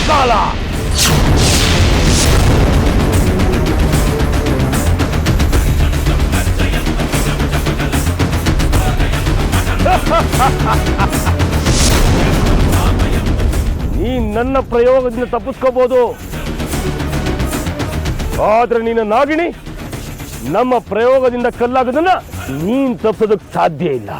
ಮಹಾಕಾಲ. ನೀ ನನ್ನ ಪ್ರಯೋಗದಿಂದ ತಪ್ಪಿಸ್ಕೋಬಹುದು, ಆದ್ರೆ ನಿನ್ನ ನಾಗಿಣಿ ನಮ್ಮ ಪ್ರಯೋಗದಿಂದ ಕಲ್ಲಾಗೋದನ್ನ ನೀನ್ ತಪ್ಪಿಸೋದಕ್ಕೆ ಸಾಧ್ಯ ಇಲ್ಲ.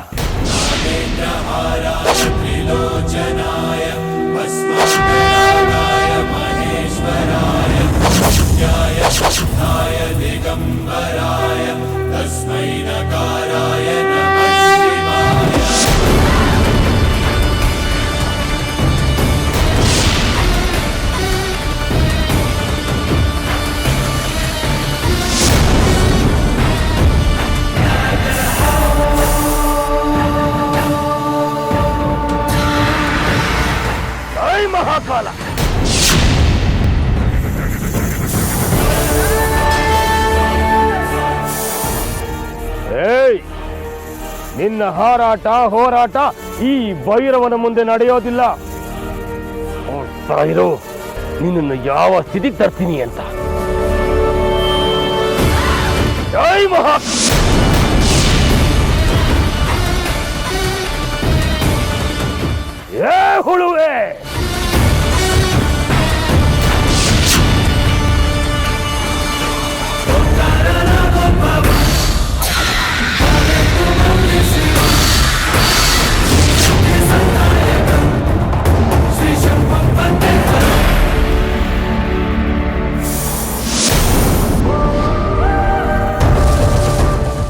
ಮಹಾಕಾಲ, ಏಯ್, ನಿನ್ನ ಹಾರಾಟ ಹೋರಾಟ ಈ ಭೈರವನ ಮುಂದೆ ನಡೆಯೋದಿಲ್ಲ. ಇರು, ನಿನ್ನನ್ನು ಯಾವ ಸ್ಥಿತಿಗೆ ತರ್ತೀನಿ ಅಂತ. ಜೈ ಮಹಾ ಏ ಹುಳುವೆ,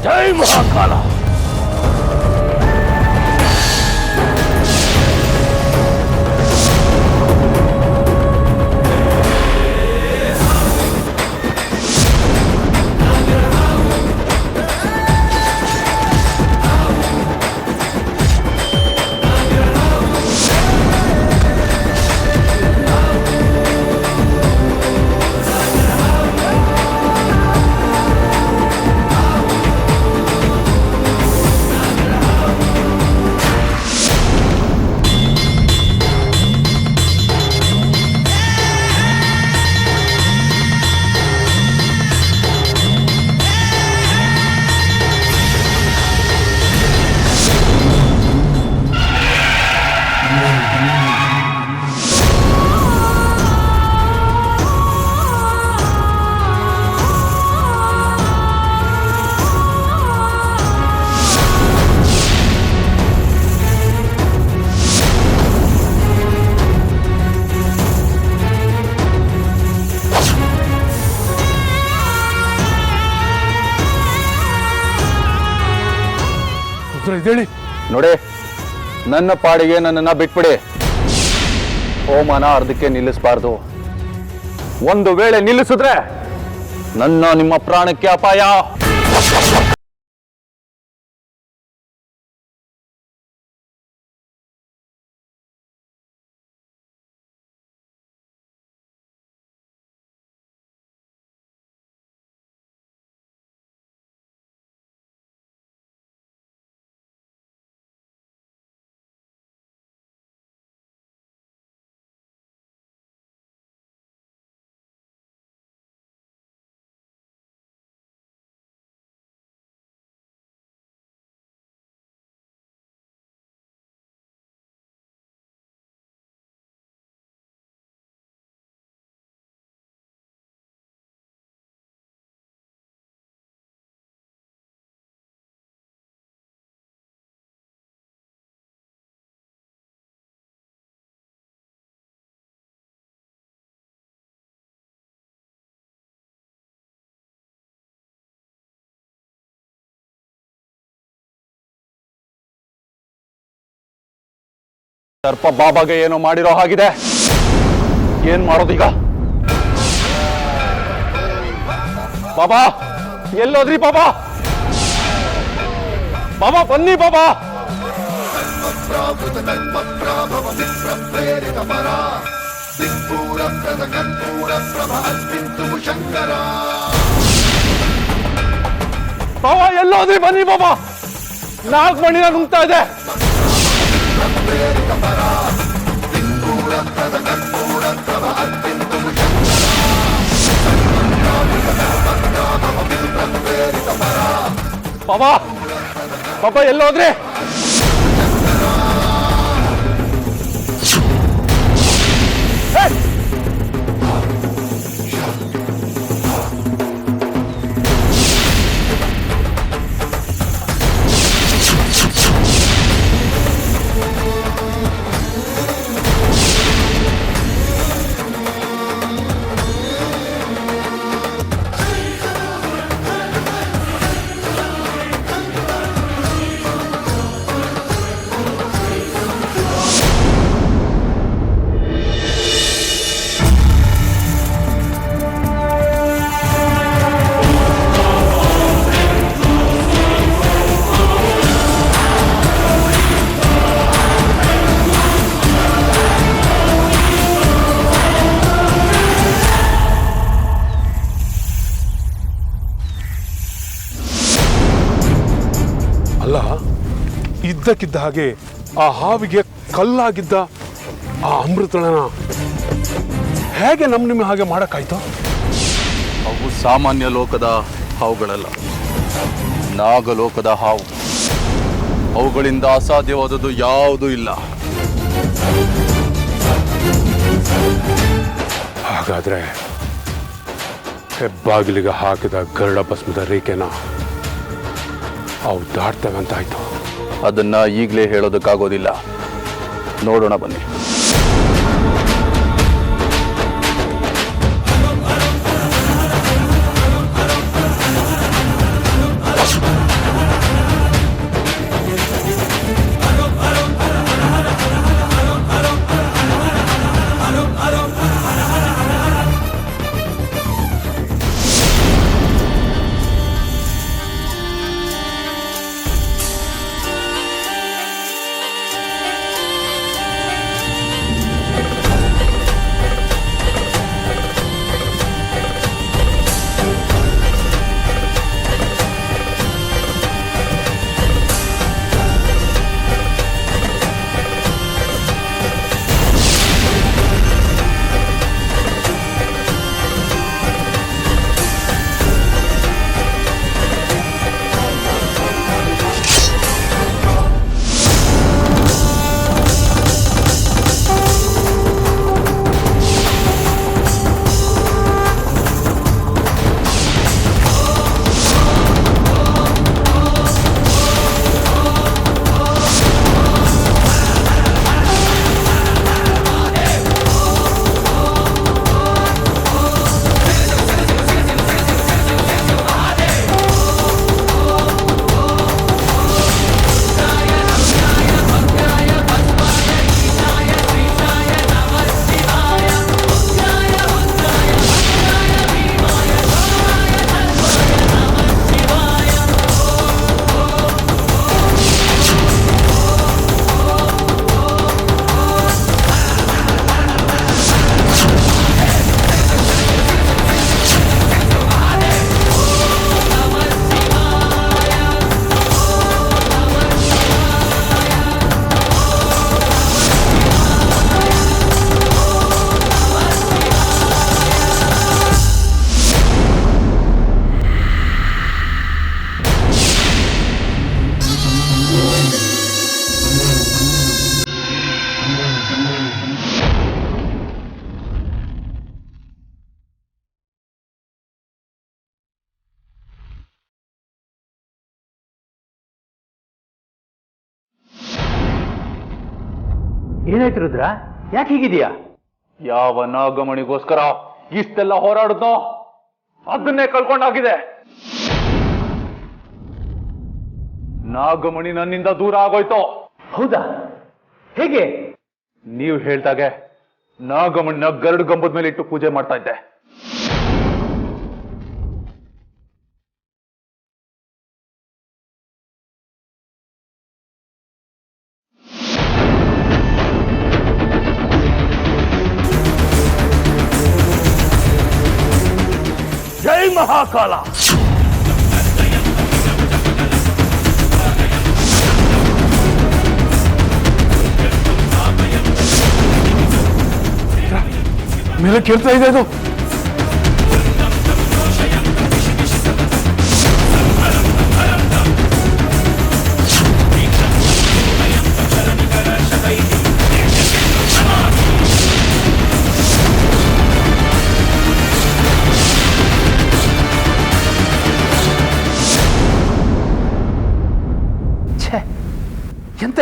ಜೈ ಮಹಾಕಾಲ. ನೋಡಿ, ನನ್ನ ಪಾಡಿಗೆ ನನ್ನನ್ನ ಬಿಟ್ಬಿಡಿ. ಹೋಮನ ಅರ್ಧಕ್ಕೆ ನಿಲ್ಲಿಸಬಾರ್ದು. ಒಂದು ವೇಳೆ ನಿಲ್ಲಿಸಿದ್ರೆ ನಿಮ್ಮ ಪ್ರಾಣಕ್ಕೆ ಅಪಾಯ. ಸರ್ಪ ಬಾಬಾಗೆ ಏನೋ ಮಾಡಿರೋ ಹಾಗಿದೆ. ಏನ್ ಮಾಡೋದೀಗ? ಬಾಬಾ ಎಲ್ಲೋದ್ರಿ? ಬಾಬಾ ಬಾಬಾ ಬನ್ನಿ. ಬಾಬಾ ಬಾಬಾ ಎಲ್ಲೋದ್ರಿ? ಬನ್ನಿ ಬಾಬಾ, ನಾಗಮಣಿನ ನುಂಗ್ತಾ ಇದೆ. ಪ್ರೇರಿತ ಪರ ಸಿಂಧೂರ ಬಾಬಾ ಬಾಬಾ ಎಲ್ಲೋದ್ರಿ? ಅಲ್ಲ, ಇದ್ದಕ್ಕಿದ್ದ ಹಾಗೆ ಆ ಹಾವಿಗೆ ಕಲ್ಲಾಗಿದ್ದ ಆ ಅಮೃತಳನ ಹೇಗೆ ನಿಮ್ಮ ಹಾಗೆ ಮಾಡಕ್ಕಾಯ್ತು? ಅವು ಸಾಮಾನ್ಯ ಲೋಕದ ಹಾವುಗಳಲ್ಲ, ನಾಗಲೋಕದ ಹಾವು. ಅವುಗಳಿಂದ ಅಸಾಧ್ಯವಾದದ್ದು ಯಾವುದೂ ಇಲ್ಲ. ಹಾಗಾದ್ರೆ ಹೆಬ್ಬಾಗಿಲಿಗೆ ಹಾಕಿದ ಗರುಡ ಭಸ್ಮದ ರೇಖೆನ ಅವು ದಾಟ್ತವೆ ಅಂತಾಯ್ತು. ಅದನ್ನ ಈಗಲೇ ಹೇಳೋದಕ್ಕಾಗೋದಿಲ್ಲ, ನೋಡೋಣ ಬನ್ನಿ. ಏನಾಯ್ತು ರುದ್ರ? ಯಾಕೆ ಹೀಗಿದೆಯಾ? ಯಾವ ನಾಗಮಣಿಗೋಸ್ಕರ ಇಷ್ಟೆಲ್ಲ ಹೋರಾಡುತ್ತೋ ಅದನ್ನೇ ಕಳ್ಕೊಂಡಾಗಿದೆ. ನಾಗಮಣಿ ನನ್ನಿಂದ ದೂರ ಆಗೋಯ್ತು. ಹೌದಾ? ಹೇಗೆ? ನೀವು ಹೇಳ್ದಾಗೆ ನಾಗಮಣಿನ ಗರುಡು ಗಂಬದ ಮೇಲೆ ಇಟ್ಟು ಪೂಜೆ ಮಾಡ್ತಾ ಇದ್ದೆ. ಜೈ ಮಹಾಕಾಲ. ಮೇಲೆ ಕೇಳ್ತಾ ಇದೆ ಅದು.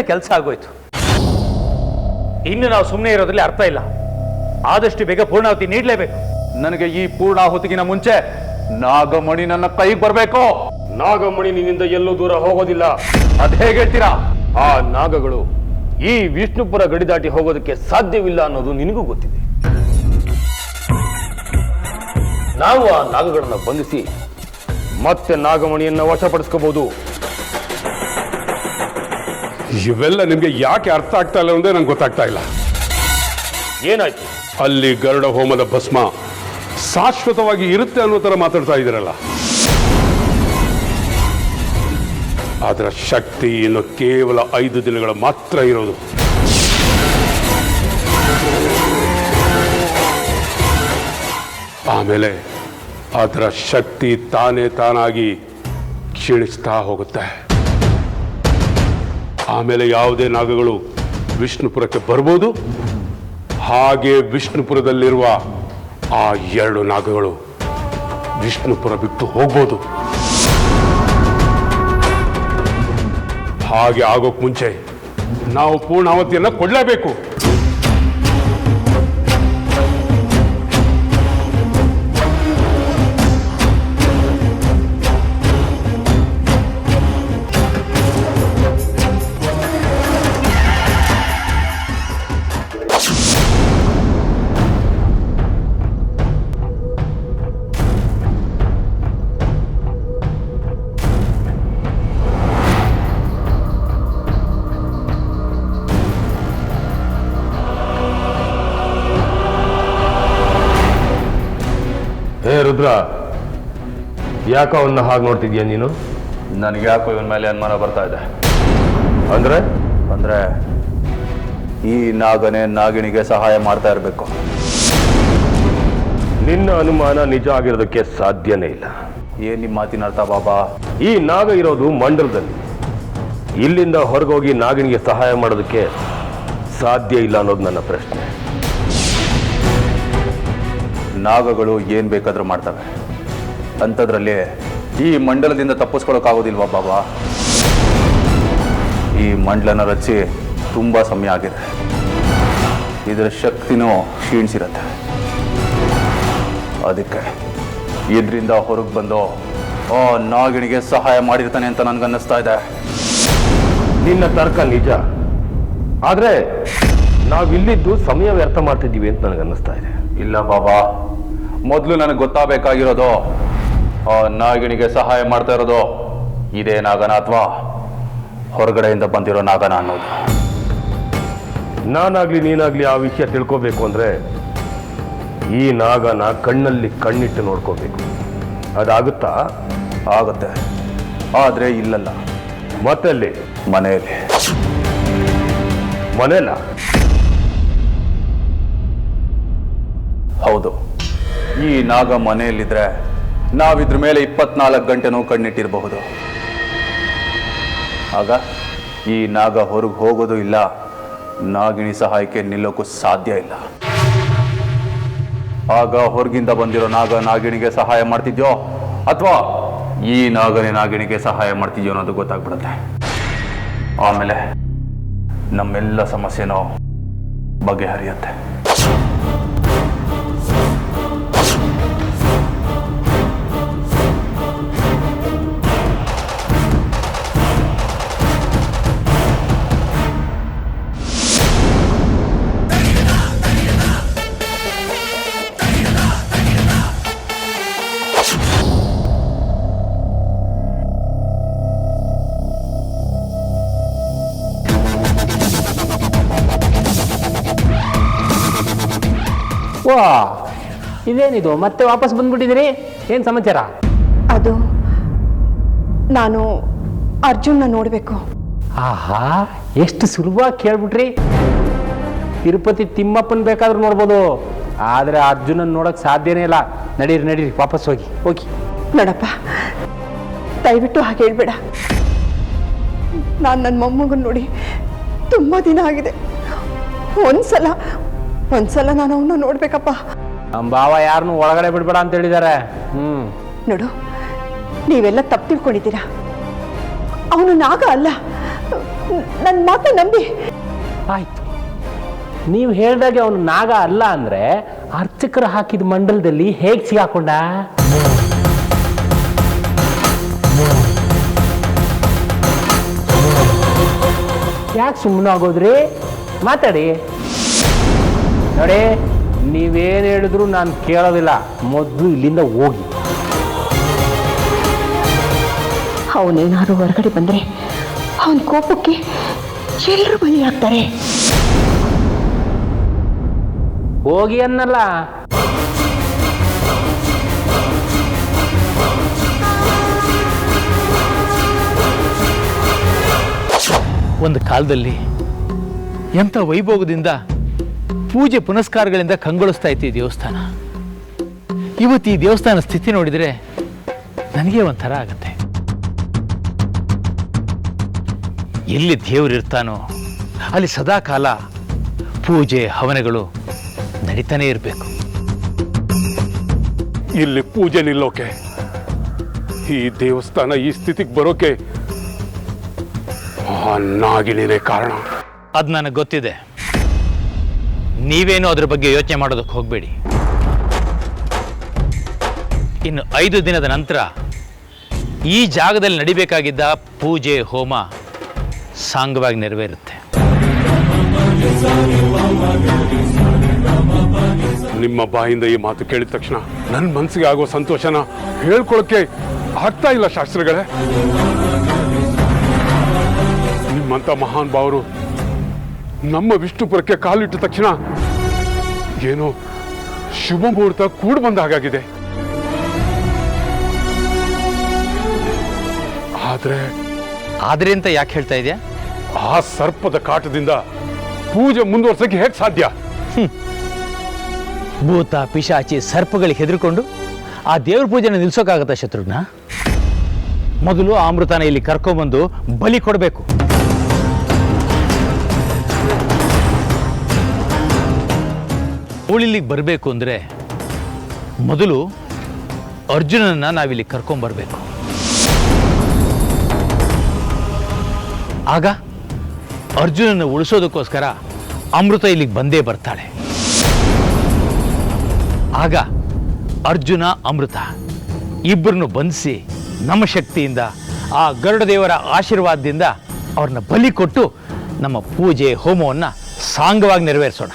ಕೆಲಸ ಆಗೋಯ್ತು. ಇನ್ನು ನಾವು ಸುಮ್ಮನೆ ಇರೋದ್ರಲ್ಲಿ ಅರ್ಥ ಇಲ್ಲ. ಆದಷ್ಟು ಬೇಗ ಪೂರ್ಣಾಹುತಿ ನೀಡಲೇಬೇಕು. ನನಗೆ ಈ ಪೂರ್ಣಾಹುತಿಗಿನ ಮುಂಚೆ ನಾಗಮಣಿ ನನ್ನ ಕೈಗೆ ಬರಬೇಕು. ನಾಗಮಣಿ ನಿನ್ನಿಂದ ಎಲ್ಲೂ ದೂರ ಹೋಗೋದಿಲ್ಲ. ಅದ್ ಹೇಗೆ ಹೇಳ್ತೀರಾ? ಆ ನಾಗಗಳು ಈ ವಿಷ್ಣುಪುರ ಗಡಿ ದಾಟಿ ಹೋಗೋದಕ್ಕೆ ಸಾಧ್ಯವಿಲ್ಲ ಅನ್ನೋದು ನಿನಗೂ ಗೊತ್ತಿದೆ. ನಾವು ಆ ನಾಗಗಳನ್ನ ಬಂಧಿಸಿ ಮತ್ತೆ ನಾಗಮಣಿಯನ್ನ ವಶಪಡಿಸ್ಕೋಬಹುದು. ಇವೆಲ್ಲ ನಿಮ್ಗೆ ಯಾಕೆ ಅರ್ಥ ಆಗ್ತಾ ಇಲ್ಲ ಅಂದ್ರೆ ನಂಗೆ ಗೊತ್ತಾಗ್ತಾ ಇಲ್ಲ. ಏನಾಯ್ತು? ಅಲ್ಲಿ ಗರುಡ ಹೋಮದ ಭಸ್ಮ ಶಾಶ್ವತವಾಗಿ ಇರುತ್ತೆ ಅನ್ನೋ ತರ ಮಾತಾಡ್ತಾ ಇದ್ದೀರಲ್ಲ, ಅದರ ಶಕ್ತಿ ಇನ್ನು ಕೇವಲ 5 ದಿನಗಳ ಮಾತ್ರ ಇರೋದು. ಆಮೇಲೆ ಅದರ ಶಕ್ತಿ ತಾನಾಗಿ ಕ್ಷೀಣಿಸ್ತಾ ಹೋಗುತ್ತೆ. ಆಮೇಲೆ ಯಾವುದೇ ನಾಗಗಳು ವಿಷ್ಣುಪುರಕ್ಕೆ ಬರ್ಬೋದು, ಹಾಗೆ ವಿಷ್ಣುಪುರದಲ್ಲಿರುವ ಆ 2 ನಾಗಗಳು ವಿಷ್ಣುಪುರ ಬಿಟ್ಟು ಹೋಗ್ಬೋದು. ಹಾಗೆ ಆಗೋಕ್ ಮುಂಚೆ ನಾವು ಪೂರ್ಣಾಹುತಿಯನ್ನ ಕೊಡ್ಲೇಬೇಕು. ಹೇ ರುದ್ರ, ಯಾಕೋ ಅವನ್ನ ಹಾಗೆ ನೋಡ್ತಿದ್ಯಾ ನೀನು? ನನಗೆ ಯಾಕೋ ಇವನ್ ಮೇಲೆ ಅನುಮಾನ ಬರ್ತಾ ಇದೆ. ಅಂದ್ರೆ ಈ ನಾಗನೇ ನಾಗಿಣಿಗೆ ಸಹಾಯ ಮಾಡ್ತಾ ಇರಬೇಕು. ನಿನ್ನ ಅನುಮಾನ ನಿಜ ಆಗಿರೋದಕ್ಕೆ ಸಾಧ್ಯನೇ ಇಲ್ಲ. ಏನ್ ನಿಮ್ಮ ಮಾತಿನ ಅರ್ಥ ಬಾಬಾ? ಈ ನಾಗ ಇರೋದು ಮಂಡಲದಲ್ಲಿ. ಇಲ್ಲಿಂದ ಹೊರಗೋಗಿ ನಾಗಿಣಿಗೆ ಸಹಾಯ ಮಾಡೋದಕ್ಕೆ ಸಾಧ್ಯ ಇಲ್ಲ ಅನ್ನೋದು ನನ್ನ ಪ್ರಶ್ನೆ. ನಾಗಗಳು ಏನ್ ಬೇಕಾದ್ರೂ ಮಾಡ್ತವೆ. ಅಂಥದ್ರಲ್ಲಿ ಈ ಮಂಡಲದಿಂದ ತಪ್ಪಿಸ್ಕೊಳ್ಳೋಕ್ಕಾಗೋದಿಲ್ವಾ ಬಾಬಾ? ಈ ಮಂಡಲನ ರಚಿ ತುಂಬಾ ಸಮಯ ಆಗಿದೆ. ಇದರ ಶಕ್ತಿನೂ ಕ್ಷೀಣಿಸಿರತ್ತೆ. ಅದಕ್ಕೆ ಇದರಿಂದ ಹೊರಗೆ ಬಂದು ಆ ನಾಗಿಣಿಗೆ ಸಹಾಯ ಮಾಡಿರ್ತಾನೆ ಅಂತ ನನ್ಗನ್ನಿಸ್ತಾ ಇದೆ. ನಿನ್ನ ತರ್ಕ ನಿಜ, ಆದ್ರೆ ನಾವಿಲ್ಲಿದ್ದು ಸಮಯ ವ್ಯರ್ಥ ಮಾಡ್ತಿದ್ದೀವಿ ಅಂತ ನನಗನ್ನಿಸ್ತಾ ಇದೆ. ಇಲ್ಲ ಬಾಬಾ, ಮೊದಲು ನನಗೆ ಗೊತ್ತಾಗಬೇಕಾಗಿರೋದು ಆ ನಾಗಿಣಿಗೆ ಸಹಾಯ ಮಾಡ್ತಾ ಇರೋದು ಇದೇ ನಾಗನ ಅಥವಾ ಹೊರಗಡೆಯಿಂದ ಬಂದಿರೋ ನಾಗನ ಅನ್ನೋದು. ನಾನಾಗ್ಲಿ ನೀನಾಗ್ಲಿ ಆ ವಿಷಯ ತಿಳ್ಕೋಬೇಕು ಅಂದ್ರೆ ಈ ನಾಗನ ಕಣ್ಣಲ್ಲಿ ಕಣ್ಣಿಟ್ಟು ನೋಡ್ಕೋಬೇಕು. ಅದಾಗುತ್ತಾ? ಆಗುತ್ತೆ, ಆದ್ರೆ ಇಲ್ಲಲ್ಲ. ಮತ್ತಲ್ಲಿ? ಮನೆಯಲ್ಲಿ. ಮನೆಯಲ್ಲ? ಹೌದು, ಈ ನಾಗ ಮನೆಯಲ್ಲಿದ್ರೆ ನಾವಿದ್ರ ಮೇಲೆ 24 ಗಂಟೆನೂ ಕಣ್ಣಿಟ್ಟಿರಬಹುದು. ಆಗ ಈ ನಾಗ ಹೊರಗೆ ಹೋಗೋದು ಇಲ್ಲ, ನಾಗಿಣಿ ಸಹಾಯಕ್ಕೆ ನಿಲ್ಲೋಕ್ಕೂ ಸಾಧ್ಯ ಇಲ್ಲ. ಆಗ ಹೊರಗಿಂದ ಬಂದಿರೋ ನಾಗ ನಾಗಿಣಿಗೆ ಸಹಾಯ ಮಾಡ್ತಿದ್ಯೋ ಅಥವಾ ಈ ನಾಗನೇ ನಾಗಿಣಿಗೆ ಸಹಾಯ ಮಾಡ್ತಿದ್ಯೋ ಅನ್ನೋದು ಗೊತ್ತಾಗ್ಬಿಡುತ್ತೆ. ಆಮೇಲೆ ನಮ್ಮೆಲ್ಲ ಸಮಸ್ಯೆನೂ ಬಗೆಹರಿಯುತ್ತೆ. ವಾ, ಇದೇನಿದು ಮತ್ತೆ ವಾಪಸ್ ಬಂದ್ಬಿಟ್ಟಿದ್ದೀರಿ? ಏನು ಸಮಾಚಾರ? ಅದು ನಾನು ಅರ್ಜುನ್ನ ನೋಡಬೇಕು. ಆಹಾ, ಎಷ್ಟು ಸುಲಭವಾಗಿ ಕೇಳ್ಬಿಟ್ರಿ. ತಿರುಪತಿ ತಿಮ್ಮಪ್ಪನ ಬೇಕಾದ್ರೂ ನೋಡ್ಬೋದು, ಆದರೆ ಅರ್ಜುನನ್ ನೋಡಕ್ ಸಾಧ್ಯನೇ ಇಲ್ಲ. ನಡೀರಿ ನಡೀರಿ, ವಾಪಸ್ ಹೋಗಿ ಹೋಗಿ. ನೋಡಪ್ಪ, ದಯವಿಟ್ಟು ಹಾಗೆ ಹೇಳ್ಬೇಡ. ನಾನು ನನ್ನ ಮೊಮ್ಮಗನ್ ನೋಡಿ ತುಂಬ ದಿನ ಆಗಿದೆ. ಒಂದ್ಸಲ ನಾನು ಅವನ್ನ ನೋಡ್ಬೇಕಪ್ಪ. ನಮ್ಮ ಭಾವ ಯಾರನ್ನು ಒಳಗಡೆ ಬಿಡ್ಬೇಡ ಅಂತ ಹೇಳಿದ್ದಾರೆ. ನೋಡು, ನೀವೆಲ್ಲ ತಪ್ಪು ತಿಳ್ಕೊಂಡಿದ್ದೀರಾ. ಅವನು ನಾಗ ಅಲ್ಲ, ನನ್ನ ಮಾತು ನಂಬಿ. ಆಯ್ತು, ನೀವು ಹೇಳ್ದಾಗೆ ಅವನು ನಾಗ ಅಲ್ಲ ಅಂದ್ರೆ ಅರ್ಚಕರು ಹಾಕಿದ ಮಂಡಲದಲ್ಲಿ ಹೇಗೆ ಸಿಗಾಕೊಂಡ? ಯಾಕೆ ಸುಮ್ಮನೆ ಆಗೋದ್ರಿ? ಮಾತಾಡಿ. ನೋಡಿ, ನೀವೇನು ಹೇಳಿದ್ರು ನಾನು ಕೇಳೋದಿಲ್ಲ. ಮೊದಲು ಇಲ್ಲಿಂದ ಹೋಗಿ. ಅವನೇನಾದ್ರು ಹೊರಗಡೆ ಬಂದ್ರೆ ಅವನ ಕೋಪಕ್ಕೆ ಎಲ್ಲರೂ ಬಲಿಯಾಗ್ತಾರೆ. ಹೋಗಿ ಅನ್ನಲ್ಲ. ಒಂದು ಕಾಲದಲ್ಲಿ ಎಂಥ ವೈಭೋಗದಿಂದ ಪೂಜೆ ಪುನಸ್ಕಾರಗಳಿಂದ ಕಂಗೊಳಿಸ್ತಾ ಇತ್ತು ಈ ದೇವಸ್ಥಾನ. ಇವತ್ತು ಈ ದೇವಸ್ಥಾನ ಸ್ಥಿತಿ ನೋಡಿದರೆ ನನಗೆ ಒಂಥರ ಆಗುತ್ತೆ. ಎಲ್ಲಿ ದೇವರಿರ್ತಾನೋ ಅಲ್ಲಿ ಸದಾ ಕಾಲ ಪೂಜೆ ಹವನಗಳು ನಡೀತಾನೆ ಇರಬೇಕು. ಇಲ್ಲಿ ಪೂಜೆ ನಿಲ್ಲೋಕೆ, ಈ ದೇವಸ್ಥಾನ ಈ ಸ್ಥಿತಿಗೆ ಬರೋಕೆ ಆ ನಾಗಿಣಿನೇ ಕಾರಣ. ಅದು ನನಗೆ ಗೊತ್ತಿದೆ. ನೀವೇನು ಅದ್ರ ಬಗ್ಗೆ ಯೋಚನೆ ಮಾಡೋದಕ್ಕೆ ಹೋಗಬೇಡಿ. ಇನ್ನು 5 ದಿನದ ನಂತರ ಈ ಜಾಗದಲ್ಲಿ ನಡಿಬೇಕಾಗಿದ್ದ ಪೂಜೆ ಹೋಮ ಸಾಂಗವಾಗಿ ನೆರವೇರುತ್ತೆ. ನಿಮ್ಮ ಬಾಯಿಂದ ಈ ಮಾತು ಕೇಳಿದ ತಕ್ಷಣ ನನ್ನ ಮನಸ್ಸಿಗೆ ಆಗೋ ಸಂತೋಷನ ಹೇಳ್ಕೊಳಕ್ಕೆ ಆಗ್ತಾ ಇಲ್ಲ ಶಾಸ್ತ್ರಿಗಳೇ. ನಿಮ್ಮಂತ ಮಹಾನ್ ಭಾವರು ನಮ್ಮ ವಿಷ್ಣುಪುರಕ್ಕೆ ಕಾಲಿಟ್ಟ ತಕ್ಷಣ ಏನೋ ಶುಭ ಮುಹೂರ್ತ ಕೂಡ್ ಬಂದ ಹಾಗಾಗಿದೆ. ಆದ್ರೆ ಅಂತ ಯಾಕೆ ಹೇಳ್ತಾ ಇದೆಯಾ? ಆ ಸರ್ಪದ ಕಾಟದಿಂದ ಪೂಜೆ ಮುಂದುವರ್ಸಕ್ಕೆ ಹೇಗೆ ಸಾಧ್ಯ? ಭೂತ ಪಿಶಾಚಿ ಸರ್ಪಗಳಿಗೆ ಹೆದರ್ಕೊಂಡು ಆ ದೇವ್ರ ಪೂಜೆನ ನಿಲ್ಸೋಕ್ಕಾಗತ್ತಾ ಶತ್ರುಘ್ನ? ಮೊದಲು ಆ ಅಮೃತನ ಇಲ್ಲಿ ಕರ್ಕೊಂಡ್ಬಂದು ಬಲಿ ಕೊಡಬೇಕು. ಅವಳಿಲ್ಲಿಗೆ ಬರಬೇಕು ಅಂದರೆ ಮೊದಲು ಅರ್ಜುನನ್ನ ನಾವಿಲ್ಲಿ ಕರ್ಕೊಂಡ್ಬರ್ಬೇಕು. ಆಗ ಅರ್ಜುನನ್ನು ಉಳಿಸೋದಕ್ಕೋಸ್ಕರ ಅಮೃತ ಇಲ್ಲಿಗೆ ಬಂದೇ ಬರ್ತಾಳೆ. ಆಗ ಅರ್ಜುನ ಅಮೃತ ಇಬ್ಬರನ್ನು ಬಂಧಿಸಿ ನಮ್ಮ ಶಕ್ತಿಯಿಂದ ಆ ಗರುಡ ದೇವರ ಆಶೀರ್ವಾದದಿಂದ ಅವ್ರನ್ನ ಬಲಿ ಕೊಟ್ಟು ನಮ್ಮ ಪೂಜೆ ಹೋಮವನ್ನು ಸಾಂಗವಾಗಿ ನೆರವೇರಿಸೋಣ.